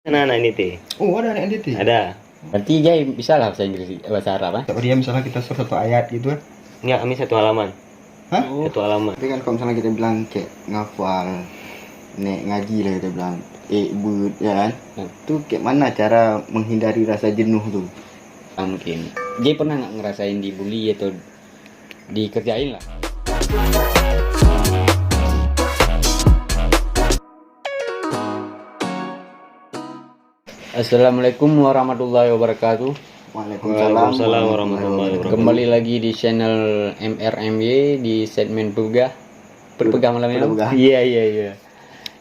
Anak ini teh. Oh, ada anak NDT. Ada. Berarti Jai bisa lah bahasa Inggris, bahasa Arab, ah? Tak dia misalnya kita suruh satu ayat gitu kan. Enggak, kami satu halaman. Hah? Satu halaman. Tapi kan kalau misalnya kita bilang kayak ngafal, nek ngaji lah kita bilang, but ya kan. Tuh kayak mana cara menghindari rasa jenuh tuh? Mungkin. Jai pernah nggak ngerasain dibully atau dikerjain lah? Assalamualaikum warahmatullahi wabarakatuh. Waalaikumsalam warahmatullahi wabarakatuh. Kembali lagi di channel MRMY di segmen berpegah malam ini. Berpegah. Iya.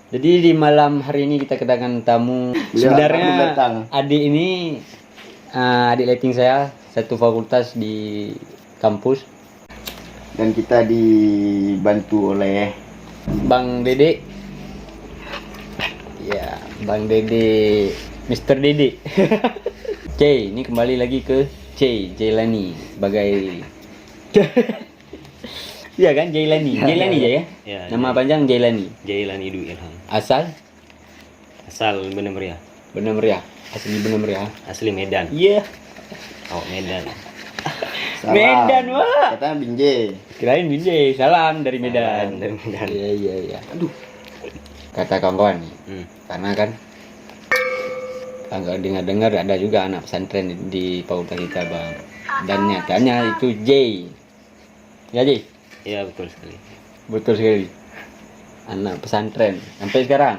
Jadi di malam hari ini kita kedatangan tamu. Sebenarnya adik ini adik letting saya, satu fakultas di kampus. Dan kita dibantu oleh Bang Dede. Ya, Bang Dede, Mr. Dede. C, ini kembali lagi ke Jailani sebagai iya kan, Jailani ya? Ya, Nama panjang Jailani. Jailani Dwi Ilham. Asal Bener Meriah. Bener Meriah. Asli Bener Meriah. Asli Medan. Iya. Oh, Medan. salam. Medan, Wak. Katanya Binjai. Kirain Binjai, salam dari Medan. Salam dari Medan. Iya. Aduh. Kata kawan-kawan nih. Karena kan agak dengar ada juga anak pesantren di fakultas kita, Bang. Dan nyatanya itu J. Ya, J? Iya, betul sekali. Betul sekali. Anak pesantren sampai sekarang.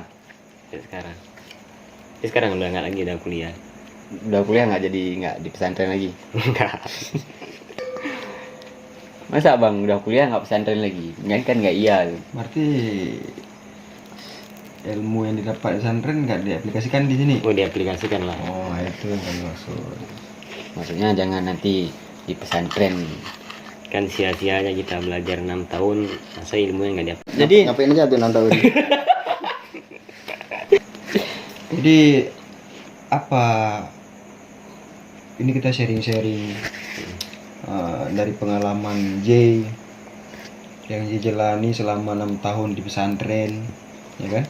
Sekarang udah nggak lagi, udah kuliah. Udah kuliah nggak di pesantren lagi? Enggak. Masa Bang udah kuliah nggak pesantren lagi? Kan nggak iya. Berarti ilmu yang didapat di pesantren nggak diaplikasikan di sini. Oh, diaplikasikan lah. Oh, itu yang kami maksud. Maksudnya jangan nanti di pesantren. Kan sia-sia aja kita belajar 6 tahun, masa ilmunya nggak diaplikasikan. Jadi Ngapain aja tuh 6 tahun? Jadi apa ini kita sharing-sharing dari pengalaman J yang dijalani selama 6 tahun di pesantren, ya kan?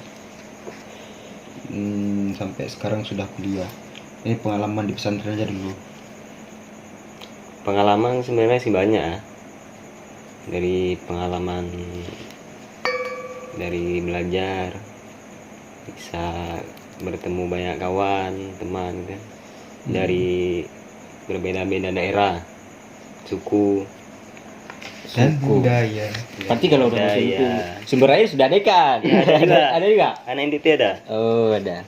Sampai sekarang sudah kuliah. Ini pengalaman di pesantren aja dulu. Pengalaman sebenarnya sih banyak ya. Dari pengalaman dari belajar bisa bertemu banyak kawan, teman kan. Dari berbeda-beda daerah, suku Dan budaya. berarti kalau udah masuk itu sumber air sudah ada kan? Ada juga? Anak NDT ada. Oh, ada.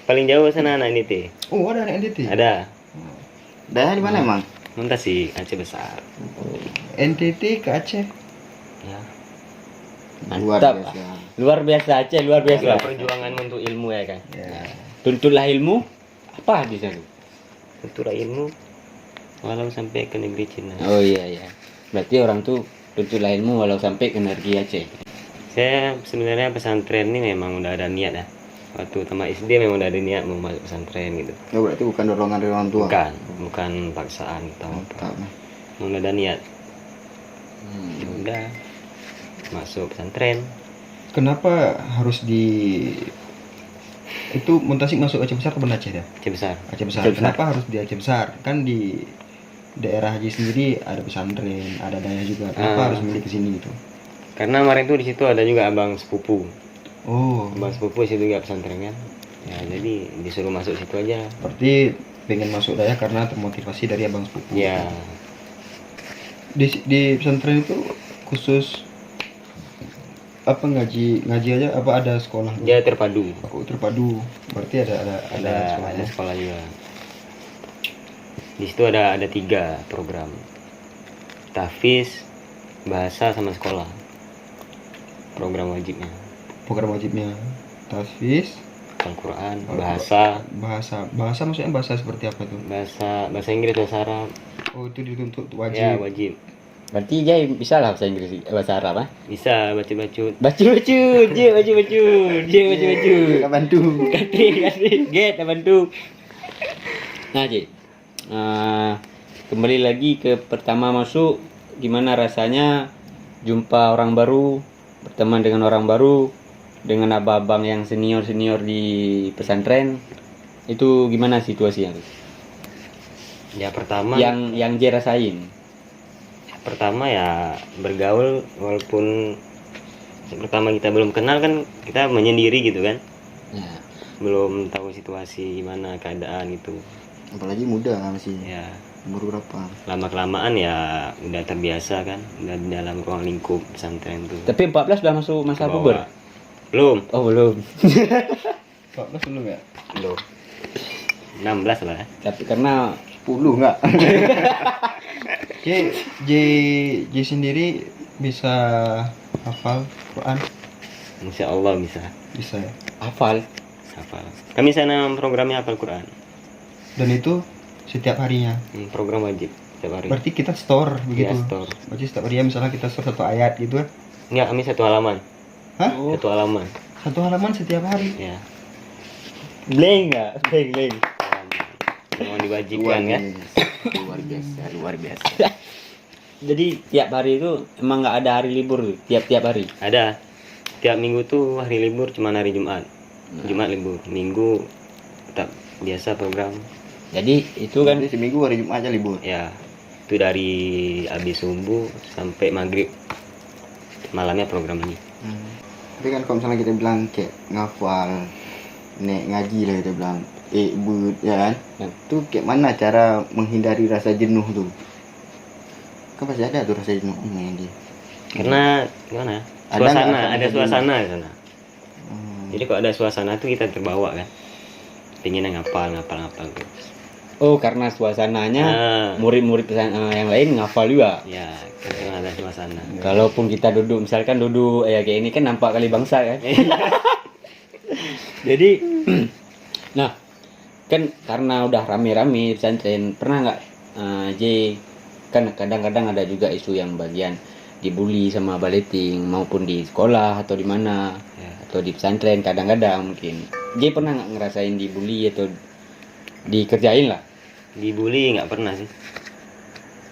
Paling jauh sana anak NDT. Oh, ada anak NTT. Ada. Daerah di mana emang? Muntasi Aceh besar. NTT ke Aceh. Ya. Mantap. Luar biasa Aceh, luar biasa. Perjuangan untuk ilmu ya kan. Ya. Tuntutlah ilmu apa di sana? Tuntutlah ilmu walau sampai ke negeri Cina. Oh iya. Berarti orang tuh tuntutlah ilmu walau sampai ke negeri Aceh. Saya sebenarnya pesantren ini memang udah ada niat ya. Waktu tamat SD memang udah ada niat mau masuk pesantren gitu. Oh, berarti bukan dorongan dari orang tua. Bukan paksaan atau apa. Mantap. Memang udah ada niat. Ya udah masuk pesantren. Kenapa harus itu Muntasik masuk Aceh Besar ke Banda Aceh ya? Aceh besar. Aceh Besar. Kenapa harus di Aceh Besar? Kan di daerah Haji sendiri ada pesantren, ada daya juga. Kenapa harus milih ke sini gitu? Karena kemarin tuh di situ ada juga abang sepupu. Oh, Abang sepupu situ juga pesantren kan. Ya jadi disuruh masuk situ aja. berarti pengen masuk daya karena termotivasi dari abang sepupu. Ya. Di pesantren itu khusus apa ngaji aja apa ada sekolah? Dia terpadu. Aku terpadu. Berarti ada sekolahnya. Ada sekolah juga. Di situ ada 3 program. Tahfiz, bahasa sama sekolah. Program wajibnya. Program wajibnya tahfiz, Al-Quran, bahasa maksudnya bahasa seperti apa tuh? bahasa Inggris, bahasa Arab. Oh, itu dituntut Ya, wajib. wajib. Berarti Jai bisa lah bahasa Inggris, bahasa Arab, ah? Bisa baca-bacut. Bacu-bacu. Kita bantu. Kasih. Get, bantu. Nah, Ji. Kembali lagi ke pertama masuk, gimana rasanya jumpa orang baru, berteman dengan orang baru, dengan abang-abang yang senior di pesantren. Itu gimana situasinya? Ya pertama Yang J rasain. pertama ya bergaul, walaupun pertama kita belum kenal kan, kita menyendiri gitu kan, Ya. belum tahu situasi gimana keadaan gitu. Apalagi muda masih. Ya Umur berapa? lama kelamaan ya udah terbiasa kan, udah di dalam ruang lingkup pesantren tuh. Tapi 14 sudah masuk masa Bawa- puber? belum Oh, belum. 14 belum ya? belum 16 lah ya. Tapi karena 10 enggak? J, J, J sendiri bisa hafal Quran? Insya Allah bisa Bisa ya? hafal. hafal. Kami sana programnya hafal Quran. Dan itu setiap harinya. Program wajib setiap hari. Berarti kita store begitu? Ya, store. Berarti setiap hari misalnya kita store satu ayat gitu kan? Enggak, kami satu halaman. Hah? Satu halaman. Satu halaman setiap hari? Ya. Blank enggak? Blank. Memang diwajibkan kan? Luar biasa. Jadi tiap hari itu emang nggak ada hari libur tuh, tiap hari. Ada. Tiap minggu tuh hari libur cuma hari Jumat. Jumat libur. Minggu tetap biasa program. Jadi itu kan Jadi seminggu hari Jumat aja libur. Ya. Itu dari habis subuh sampai maghrib. Malamnya program lagi. Tapi kan kalau misalnya kita bilang kayak ngafal, nek ngaji lah kita bilang, but ya kan? Ya. Tuh kayak mana cara menghindari rasa jenuh tuh? Kan pasti ada tuh rasa jenuh main dia. Karena gimana? Ada Suasana, nggak ada rasa suasana di sana. Hmm. Jadi kalau ada suasana tuh kita terbawa kan. Pengen ngapal terus. oh karena suasananya Ah, murid-murid yang lain ngafal juga. ya, karena ada suasana. Kalaupun kita duduk misalkan duduk ya kayak ini kan nampak kali bangsa kan. Jadi nah kan karena udah rame-rame di pesantren pernah nggak J kan kadang-kadang ada juga isu yang bagian dibully sama baleting maupun di sekolah atau di mana Ya. atau di pesantren kadang-kadang mungkin J pernah nggak ngerasain dibully atau dikerjain lah. Dibully nggak pernah sih.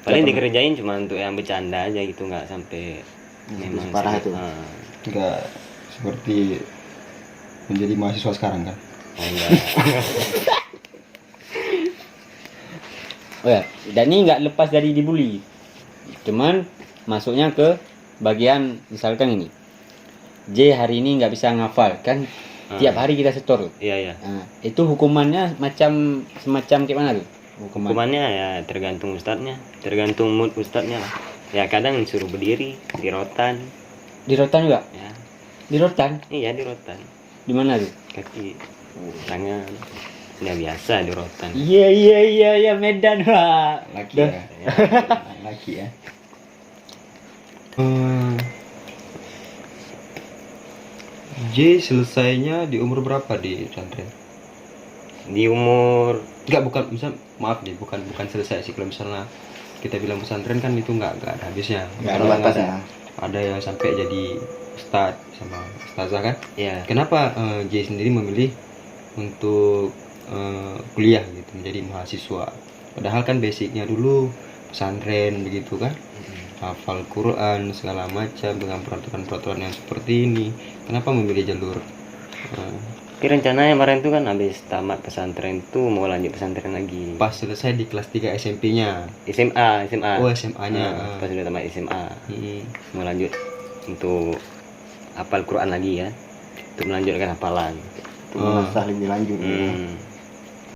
Paling dikerjain cuma untuk yang bercanda aja gitu, nggak sampai memang parah serius. itu. Enggak seperti menjadi mahasiswa sekarang kan? Oh, enggak. Oh ya, dan ini nggak lepas dari dibully. Cuman masuknya ke bagian misalkan ini. J hari ini nggak bisa ngafal kan tiap hari kita setor tuh. Iya ya. Nah, itu hukumannya semacam kayak mana tuh? Hukumannya ya tergantung ustadznya, tergantung mood ustadznya lah. Ya kadang suruh berdiri, di rotan, Di rotan juga? ya. Di rotan? Iya di rotan, Di mana tuh? kaki, tangan, sudah biasa di rotan. Iya Medan lah. Laki Dah. ya? Laki ya? J selesainya di umur berapa di pesantren? Di umur Enggak, bukan, misal maaf deh, bukan selesai sih. Kalau misalnya kita bilang pesantren kan itu enggak ada habisnya. Nggak ada Kalau batasnya. ada yang sampai jadi ustadz sama ustazah kan. ya Kenapa J sendiri memilih untuk kuliah gitu, menjadi mahasiswa? Padahal kan basicnya dulu pesantren begitu kan, hafal Quran segala macam dengan peraturan-peraturan yang seperti ini. Kenapa memilih jalur tapi rencananya kemarin tuh kan habis tamat pesantren tuh mau lanjut pesantren lagi. pas selesai di kelas 3 SMP-nya? SMA. Oh, SMA-nya. Pas udah tamat SMA Hmm. mau lanjut untuk hafal Quran lagi ya, untuk melanjutkan hafalan. Untuk menasah lebih lanjut. Hmm.